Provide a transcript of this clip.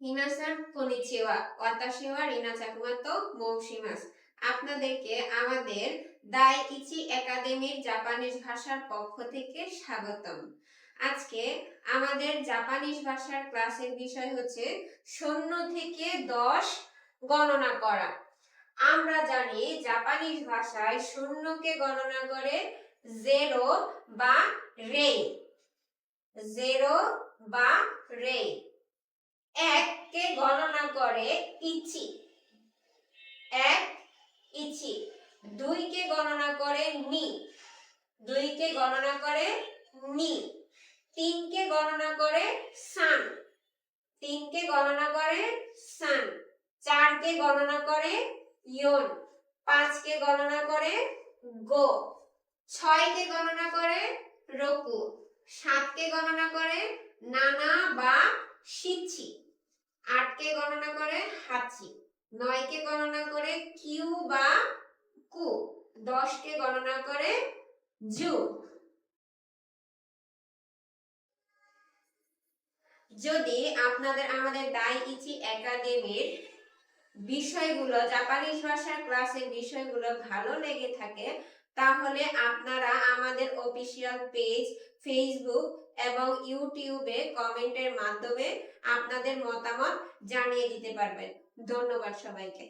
মিনাসান কনিচিওয়া, ওয়াতাশি ওয়া রিনাচাকুমাতো মৌসিমাস। আপনাদেরকে আমাদের দাইইচি একাডেমির জাপানিজ ভাষার পক্ষ থেকে স্বাগতম। আজকে আমাদের জাপানিজ ভাষার ক্লাসের বিষয় হচ্ছে 0 থেকে 10 গণনা করা। আমরা জানি জাপানিজ ভাষায় 0 কে গণনা করে 0 বা রেই, 0 বা রেই। 1 কে গণনা করে ইচি, 1 ইচি। 2 কে গণনা করে নি, 2 কে গণনা করে নি। 3 কে গণনা করে সান, 3 কে গণনা করে সান। 4 কে গণনা করে ইয়ন, 5 কে গণনা করে গো। 6 কে গণনা করে রোকু, 7 কে গণনা করে নানা বা শিচি। 8 কে গণনা করে হাচি। 9 কে গণনা করে কিউ বা কু। 10 কে গণনা করে জু। যদি আপনাদের আমাদের দাইইচি একাডেমির বিষয়গুলো, জাপানিজ ভাষার ক্লাসের বিষয়গুলো ভালো লেগে থাকে, তাহলে আপনারা আমাদের অফিসিয়াল পেজ, ফেসবুক এবং ইউটিউবে কমেন্টের মাধ্যমে আপনাদের মতামত জানিয়ে দিতে পারবেন। ধন্যবাদ সবাইকে।